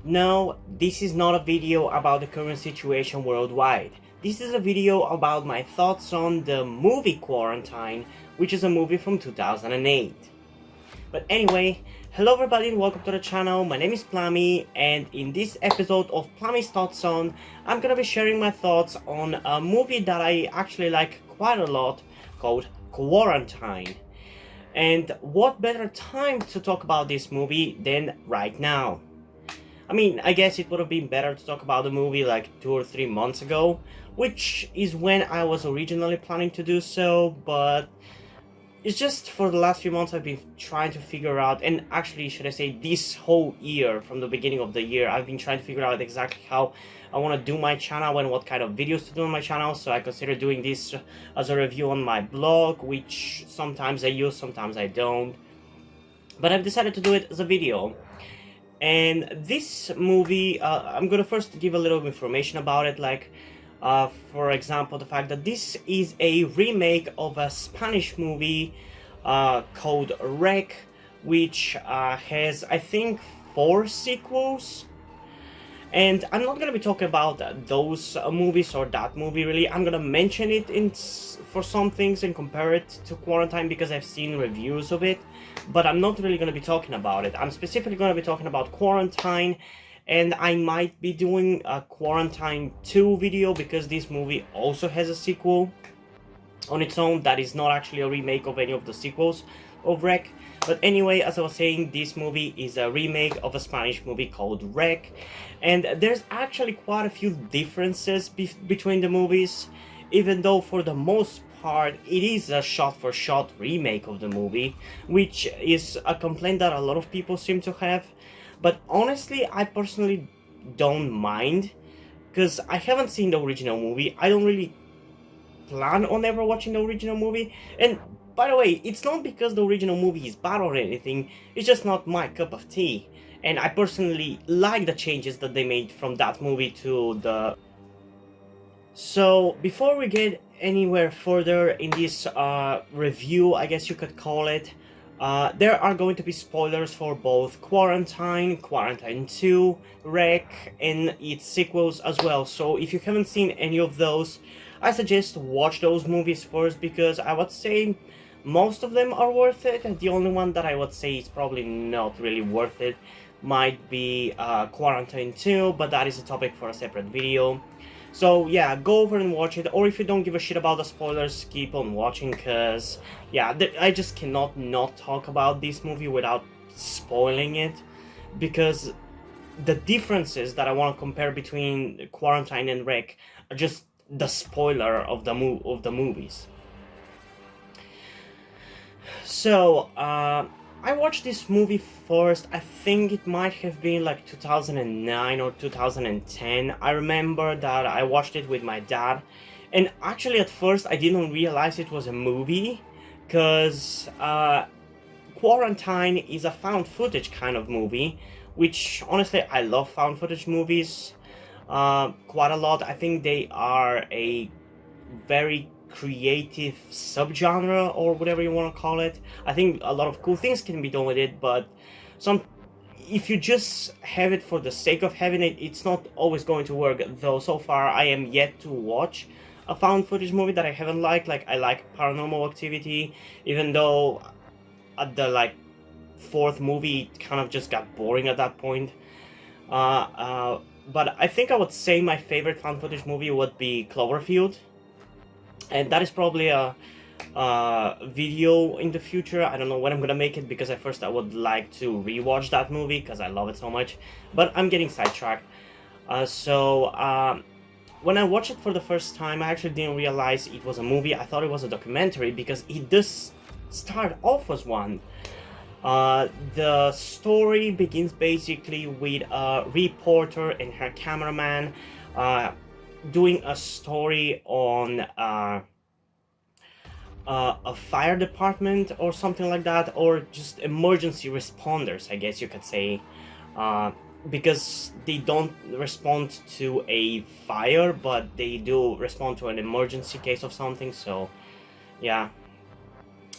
No, this is not a video about the current situation worldwide. This is a video about my thoughts on the movie Quarantine, which is a movie from 2008. But anyway, hello everybody and welcome to the channel. My name is Plami, and in this episode of Plami's Thoughts On, I'm gonna be sharing my thoughts on a movie that I actually like quite a lot called Quarantine. And what better time to talk about this movie than right now? I mean, I guess it would have been better to talk about the movie like 2 or 3 months ago, which is when I was originally planning to do so, but it's just for the last few months I've been trying to figure out, and actually should I say this whole year, from the beginning of the year, I've been trying to figure out exactly how I want to do my channel and what kind of videos to do on my channel, so I consider doing this as a review on my blog, which sometimes I use, sometimes I don't, but I've decided to do it as a video. And this movie, I'm gonna first give a little information about it, like, for example, the fact that this is a remake of a Spanish movie called Rec, which has, I think, 4 sequels. And I'm not gonna be talking about those movies or that movie really. I'm gonna mention it for some things and compare it to Quarantine because I've seen reviews of it, but I'm not really gonna be talking about it. I'm specifically gonna be talking about Quarantine, and I might be doing a Quarantine 2 video because this movie also has a sequel on its own that is not actually a remake of any of the sequels of Rec. But anyway, as I was saying, this movie is a remake of a Spanish movie called Rec, and there's actually quite a few differences between the movies, even though for the most part it is a shot-for-shot remake of the movie, which is a complaint that a lot of people seem to have. But honestly, I personally don't mind, because I haven't seen the original movie. I don't really plan on ever watching the original movie, and by the way, it's not because the original movie is bad or anything, it's just not my cup of tea, and I personally like the changes that they made from that movie to the... So, before we get anywhere further in this review, I guess you could call it, there are going to be spoilers for both Quarantine, Quarantine 2, Rec, and its sequels as well, so if you haven't seen any of those, I suggest watch those movies first, because I would say most of them are worth it, and the only one that I would say is probably not really worth it might be Quarantine 2, but that is a topic for a separate video. So yeah, go over and watch it, or if you don't give a shit about the spoilers, keep on watching, because yeah, I just cannot not talk about this movie without spoiling it, because the differences that I want to compare between Quarantine and Rec are just the spoiler of the movies. So, I watched this movie first, I think it might have been like 2009 or 2010. I remember that I watched it with my dad, and actually at first I didn't realize it was a movie, because Quarantine is a found footage kind of movie, which honestly I love found footage movies quite a lot. I think they are a very creative subgenre, or whatever you want to call it. I think a lot of cool things can be done with it, but if you just have it for the sake of having it, it's not always going to work. Though so far I am yet to watch a found footage movie that I haven't liked. Like, I like Paranormal Activity, even though at the like 4th movie it kind of just got boring at that point. But I think I would say my favorite found footage movie would be Cloverfield, and that is probably a video in the future. I don't know when I'm gonna make it, because at first I would like to rewatch that movie because I love it so much, but I'm getting sidetracked. When I watched it for the first time, I actually didn't realize it was a movie. I thought it was a documentary, because it does start off as one. The story begins basically with a reporter and her cameraman doing a story on a fire department or something like that, or just emergency responders, I guess you could say, because they don't respond to a fire, but they do respond to an emergency case of something. So yeah,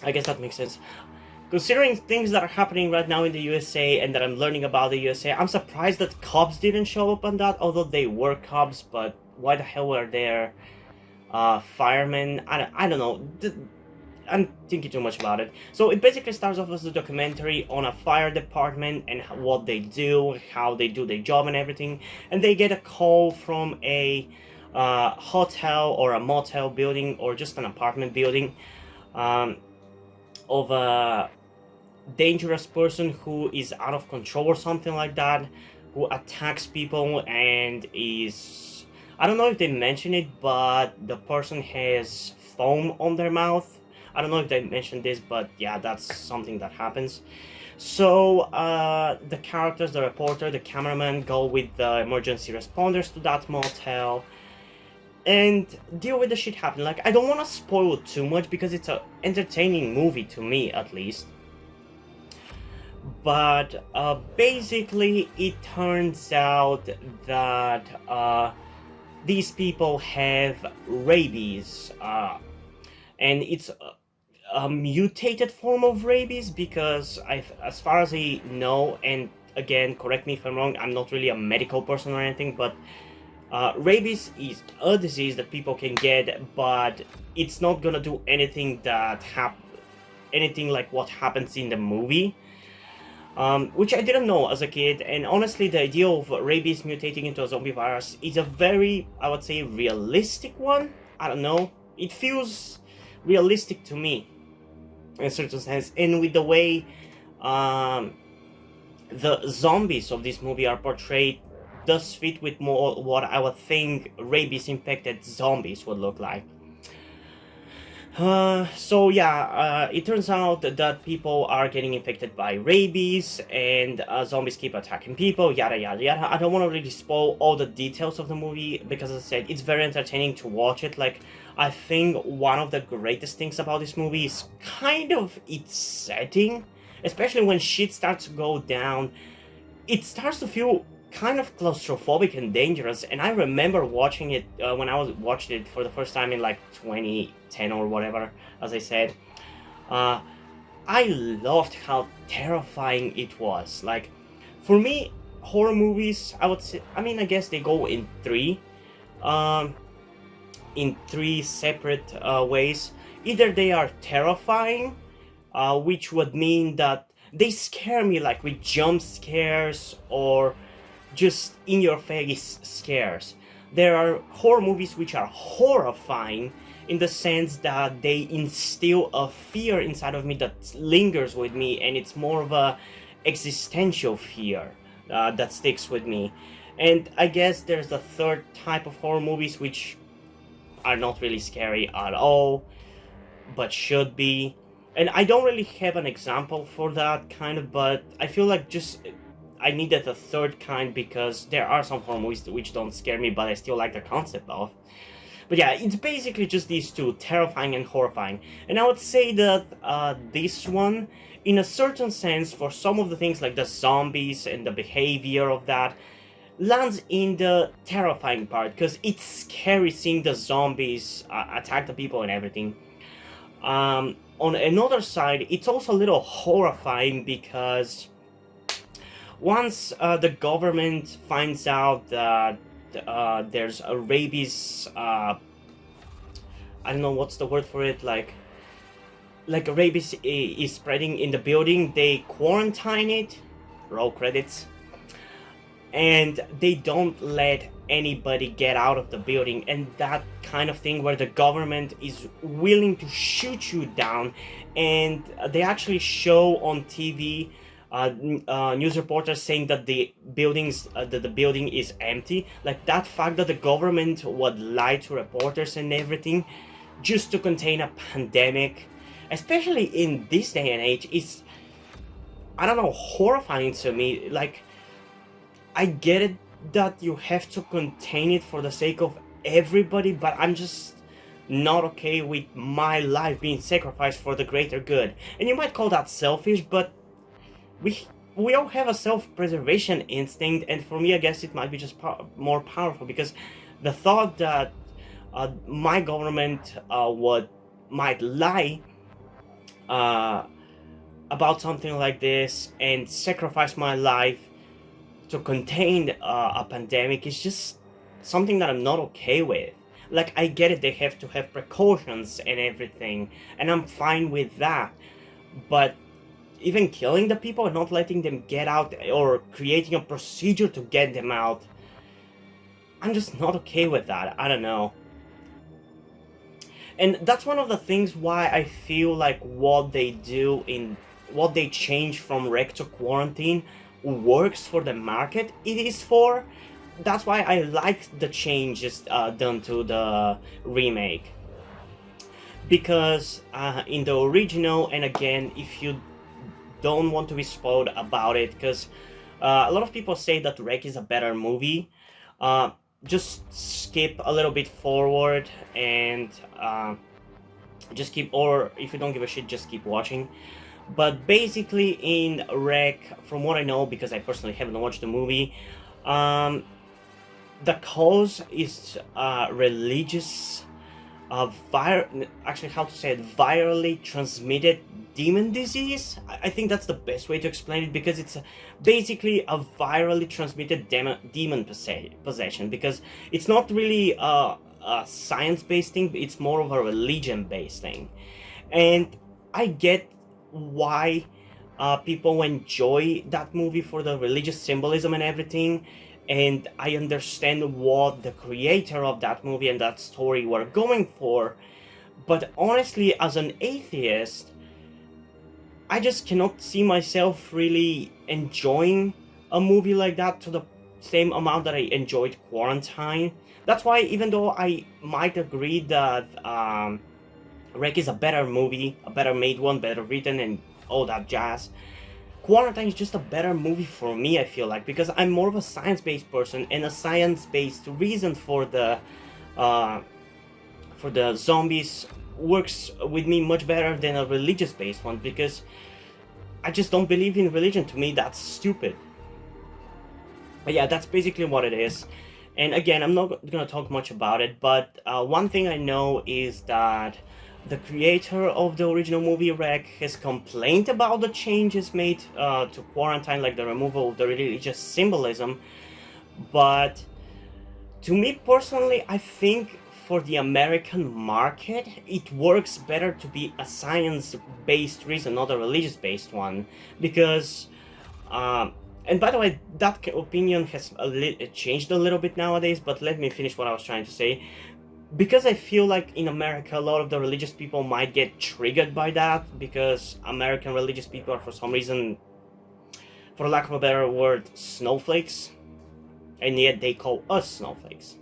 I guess that makes sense. Considering things that are happening right now in the USA and that I'm learning about the USA, I'm surprised that cops didn't show up on that, although they were cops, but why the hell were there firemen? I don't know. I'm thinking too much about it. So it basically starts off as a documentary on a fire department and what they do, how they do their job and everything. And they get a call from a hotel or a motel building or just an apartment building of a dangerous person who is out of control or something like that, who attacks people and is... I don't know if they mention it, but the person has foam on their mouth. I don't know if they mentioned this, but yeah, that's something that happens. So the characters, the reporter, the cameraman go with the emergency responders to that motel and deal with the shit happening. Like, I don't want to spoil too much because it's an entertaining movie to me, at least. But basically, it turns out that these people have rabies, and it's a mutated form of rabies because, as far as I know, and again, correct me if I'm wrong, I'm not really a medical person or anything, but rabies is a disease that people can get, but it's not gonna do anything anything like what happens in the movie. Which I didn't know as a kid, and honestly the idea of rabies mutating into a zombie virus is a very, I would say, realistic one. I don't know, it feels realistic to me in a certain sense, and with the way the zombies of this movie are portrayed does fit with more what I would think rabies infected zombies would look like. So yeah, it turns out that people are getting infected by rabies and zombies keep attacking people, yada yada yada. I don't want to really spoil all the details of the movie because, as I said, it's very entertaining to watch it. Like, I think one of the greatest things about this movie is kind of its setting, especially when shit starts to go down. It starts to feel kind of claustrophobic and dangerous, and I remember watching it when I watched it for the first time in like 2010 or whatever, as I said. I loved how terrifying it was. Like, for me, horror movies, I would say, I mean, I guess they go in three separate ways. Either they are terrifying, which would mean that they scare me like with jump scares or just in your face scares. There are horror movies which are horrifying in the sense that they instill a fear inside of me that lingers with me, and it's more of a existential fear that sticks with me. And I guess there's the third type of horror movies which are not really scary at all, but should be. And I don't really have an example for that kind of, but I feel like just I needed a third kind because there are some horror movies which don't scare me, but I still like the concept of. But yeah, it's basically just these two, terrifying and horrifying. And I would say that this one, in a certain sense, for some of the things like the zombies and the behavior of that, lands in the terrifying part, because it's scary seeing the zombies attack the people and everything. On another side, it's also a little horrifying because once the government finds out that there's a rabies, I don't know what's the word for it, like rabies is spreading in the building, they quarantine it, roll credits, and they don't let anybody get out of the building. And that kind of thing where the government is willing to shoot you down, and they actually show on TV news reporters saying that the building is empty. Like, that fact that the government would lie to reporters and everything just to contain a pandemic, especially in this day and age, is, I don't know, horrifying to me. Like, I get it that you have to contain it for the sake of everybody, but I'm just not okay with my life being sacrificed for the greater good. And you might call that selfish, but we all have a self-preservation instinct, and for me, I guess it might be just more powerful, because the thought that my government might lie about something like this and sacrifice my life to contain a pandemic is just something that I'm not okay with. Like, I get it, they have to have precautions and everything, and I'm fine with that. But even killing the people and not letting them get out, or creating a procedure to get them out, I'm just not okay with that. I don't know. And that's one of the things why I feel like what they change from rec to quarantine works for the market it is for. That's why I like the changes done to the remake. Because in the original, and again, if you don't want to be spoiled about it, because a lot of people say that Rec is a better movie, just skip a little bit forward and just keep, or if you don't give a shit, just keep watching. But basically in Rec, from what I know, because I personally haven't watched the movie, the cause is religious, actually, how to say it, virally transmitted demon disease. I think that's the best way to explain it, because it's basically a virally transmitted demon possession, because it's not really a science-based thing, it's more of a religion-based thing. And I get why people enjoy that movie for the religious symbolism and everything, and I understand what the creator of that movie and that story were going for. But honestly, as an atheist, I just cannot see myself really enjoying a movie like that to the same amount that I enjoyed Quarantine. That's why, even though I might agree that Rec is a better movie, a better made one, better written, and all that jazz, Quarantine is just a better movie for me, I feel like, because I'm more of a science-based person, and a science-based reason for the zombies works with me much better than a religious-based one, because I just don't believe in religion. To me, that's stupid. But yeah, that's basically what it is. And again, I'm not gonna talk much about it, but one thing I know is that the creator of the original movie Rec has complained about the changes made to Quarantine, like the removal of the religious symbolism. But to me personally, I think for the American market, it works better to be a science-based reason, not a religious-based one. Because, and by the way, that opinion has changed a little bit nowadays, but let me finish what I was trying to say. Because I feel like in America, a lot of the religious people might get triggered by that, because American religious people are, for some reason, for lack of a better word, snowflakes, and yet they call us snowflakes.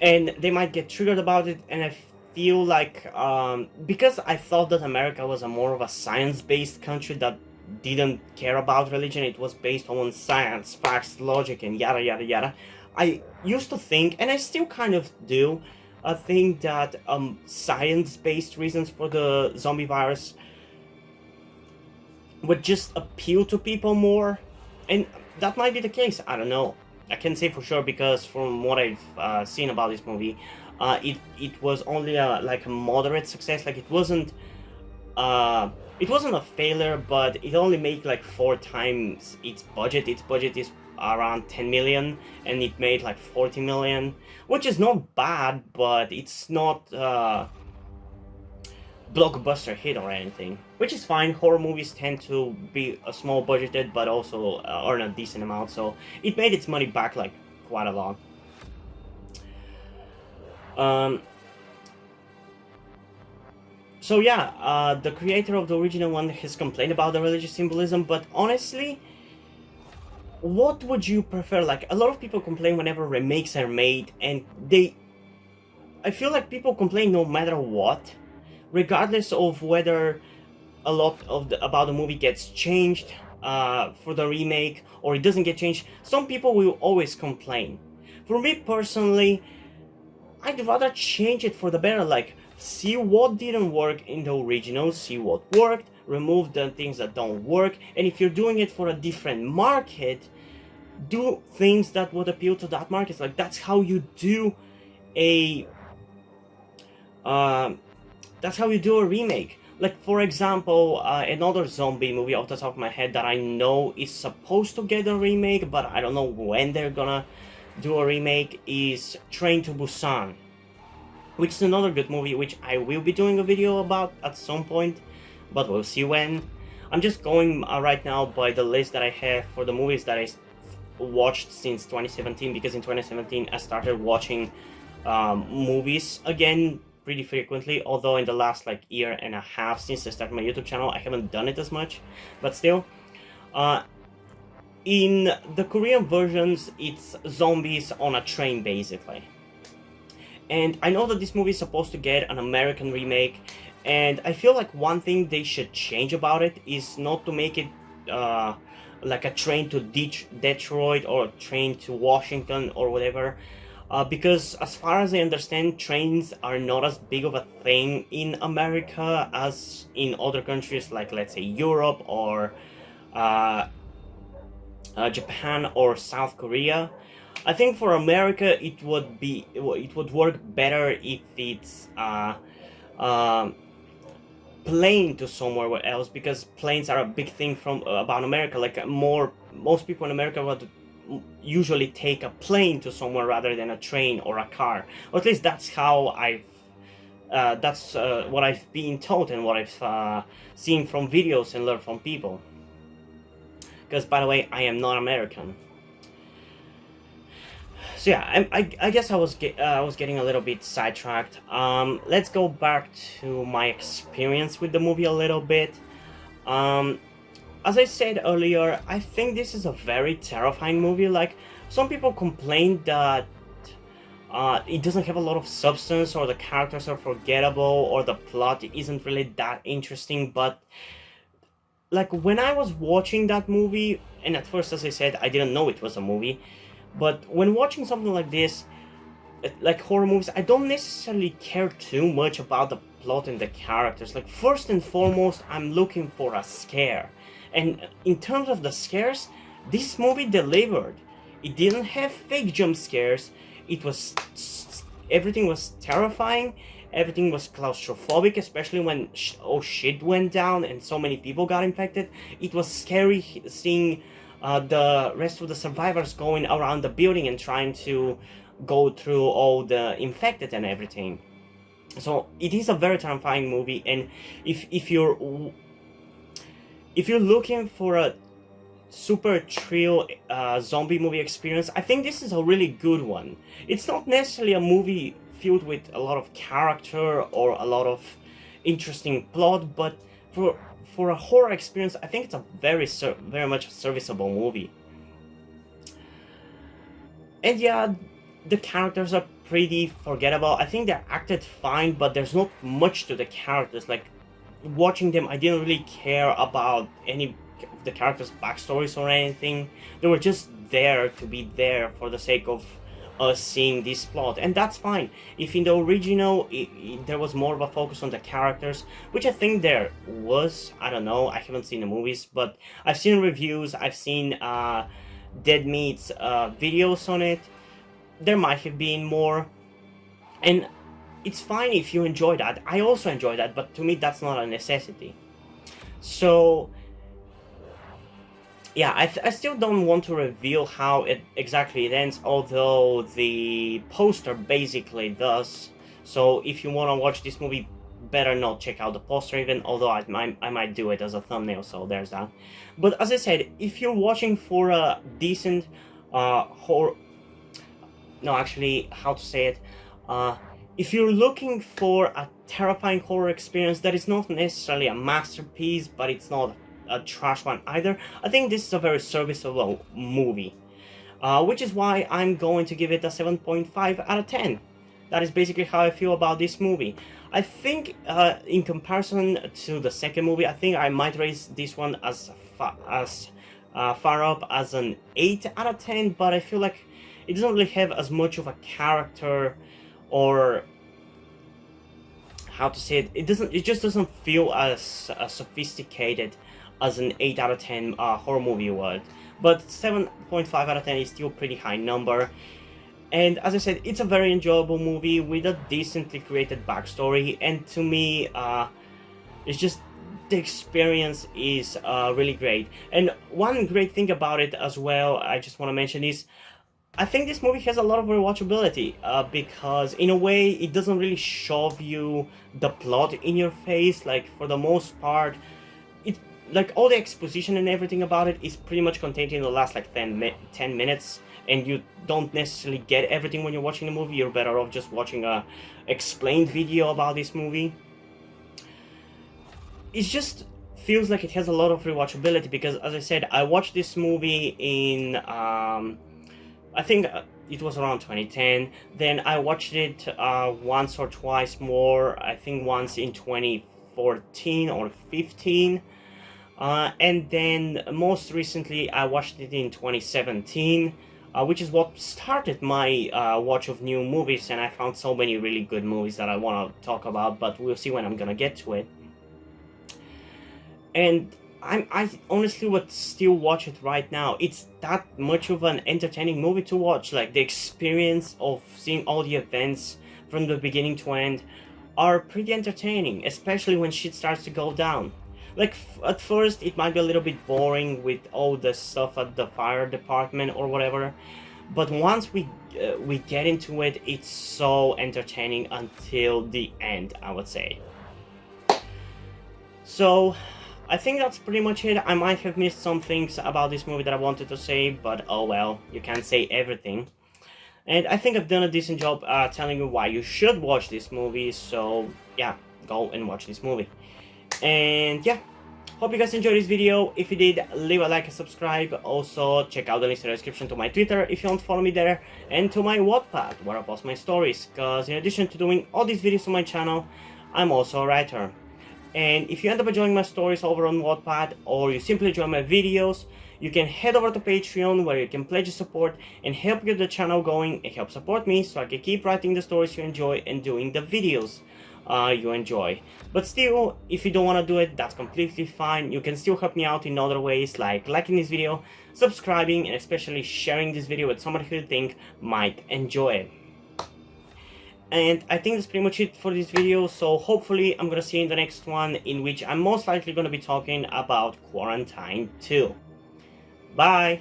And they might get triggered about it, and I feel like, because I thought that America was a more of a science-based country that didn't care about religion, it was based on science, facts, logic, and yada yada yada. I used to think, and I still kind of do, I think that science-based reasons for the zombie virus would just appeal to people more, and that might be the case. I don't know. I can't say for sure, because from what I've seen about this movie, it was only like a moderate success. Like, it wasn't a failure, but it only made like 4 times its budget. Its budget is around 10 million, and it made like 40 million, which is not bad, but it's not blockbuster hit or anything, which is fine. Horror movies tend to be a small budgeted, but also earn a decent amount, so it made its money back like quite a lot. So yeah, the creator of the original one has complained about the religious symbolism, but honestly, what would you prefer? Like, a lot of people complain whenever remakes are made, and I feel like people complain no matter what, regardless of whether a lot of about the movie gets changed for the remake, or it doesn't get changed. Some people will always complain. For me personally, I'd rather change it for the better. Like, see what didn't work in the original, see what worked, remove the things that don't work, and if you're doing it for a different market, do things that would appeal to that market. Like, that's how you do a remake. Like, for example, another zombie movie off the top of my head that I know is supposed to get a remake, but I don't know when they're gonna do a remake, is Train to Busan, which is another good movie, which I will be doing a video about at some point, but we'll see when. I'm just going right now by the list that I have for the movies that I watched since 2017, because in 2017 I started watching movies again pretty frequently, although in the last like year and a half since I started my YouTube channel I haven't done it as much, but still. In the Korean versions, it's zombies on a train basically. And I know that this movie is supposed to get an American remake, and I feel like one thing they should change about it is not to make it like a train to Detroit or a train to Washington or whatever. Because as far as I understand, trains are not as big of a thing in America as in other countries like, let's say, Europe or Japan or South Korea. I think for America it would work better if it's plane to somewhere else, because planes are a big thing from about America. Like most people in America would usually take a plane to somewhere rather than a train or a car, or at least that's how that's what I've been taught and what I've seen from videos and learned from people. Because, by the way, I am not American. So yeah, I guess I was getting a little bit sidetracked. Let's go back to my experience with the movie a little bit. As I said earlier, I think this is a very terrifying movie. Like, some people complain that it doesn't have a lot of substance, or the characters are forgettable, or the plot isn't really that interesting, but like, when I was watching that movie, and at first, as I said, I didn't know it was a movie, but when watching something like this, like horror movies, I don't necessarily care too much about the plot and the characters. Like, first and foremost, I'm looking for a scare. And in terms of the scares, this movie delivered. It didn't have fake jump scares. It was... everything was terrifying. Everything was claustrophobic, especially when shit went down and so many people got infected. It was scary seeing the rest of the survivors going around the building and trying to go through all the infected and everything. So it is a very terrifying movie, and if you're looking for a super thrill zombie movie experience, I think this is a really good one. It's not necessarily a movie filled with a lot of character or a lot of interesting plot, but for a horror experience, I think it's a very much serviceable movie. And yeah, the characters are pretty forgettable. I think they're acted fine, but there's not much to the characters. Like, watching them, I didn't really care about any of the characters' backstories or anything. They were just there to be there for the sake of us seeing this plot, and that's fine. If in the original there was more of a focus on the characters, which I think there was, I don't know, I haven't seen the movies, but I've seen reviews, I've seen Dead Meat's videos on it, there might have been more, and it's fine if you enjoy that. I also enjoy that, but to me that's not a necessity. So yeah, I still don't want to reveal how exactly it ends, although the poster basically does. So if you want to watch this movie, better not check out the poster even, although I might do it as a thumbnail, so there's that. But as I said, if you're watching for a decent horror... No, actually, how to say it? If you're looking for a terrifying horror experience that is not necessarily a masterpiece, but it's not a trash one either, I think this is a very serviceable movie, which is why I'm going to give it a 7.5 out of 10. That is basically how I feel about this movie. I think in comparison to the second movie, I think I might raise this one as far up as an 8 out of 10, but I feel like it doesn't really have as much of a character, or how to say it, it just doesn't feel as sophisticated as an 8 out of 10 horror movie would. But 7.5 out of 10 is still a pretty high number. And as I said, it's a very enjoyable movie with a decently created backstory, and to me, It's just the experience is really great. And one great thing about it as well, I just want to mention is I think this movie has a lot of rewatchability because in a way it doesn't really shove you the plot in your face. Like for the most part, it like all the exposition and everything about it is pretty much contained in the last like 10 minutes, and you don't necessarily get everything when you're watching the movie. You're better off just watching a explained video about this movie. It just feels like it has a lot of rewatchability because, as I said, I watched this movie in I think it was around 2010. Then I watched it once or twice more. I think once in 2014 or 15. And then most recently I watched it in 2017, which is what started my watch of new movies, and I found so many really good movies that I want to talk about, but we'll see when I'm gonna get to it. And I honestly would still watch it right now. It's that much of an entertaining movie to watch. Like the experience of seeing all the events from the beginning to end are pretty entertaining, especially when shit starts to go down. Like at first it might be a little bit boring with all the stuff at the fire department or whatever, but once we get into it, it's so entertaining until the end, I would say. So I think that's pretty much it. I might have missed some things about this movie that I wanted to say, but oh well, you can't say everything. And I think I've done a decent job telling you why you should watch this movie, so yeah, go and watch this movie. And yeah, hope you guys enjoyed this video. If you did, leave a like and subscribe. Also, check out the links in the description to my Twitter if you want to follow me there, and to my Wattpad, where I post my stories, because in addition to doing all these videos on my channel, I'm also a writer. And if you end up enjoying my stories over on Wattpad, or you simply enjoy my videos, you can head over to Patreon, where you can pledge your support and help get the channel going and help support me so I can keep writing the stories you enjoy and doing the videos you enjoy. But still, if you don't want to do it, that's completely fine. You can still help me out in other ways, like liking this video, subscribing, and especially sharing this video with somebody who you think might enjoy it. And I think that's pretty much it for this video, so hopefully I'm gonna see you in the next one, in which I'm most likely gonna be talking about Quarantine 2. Bye!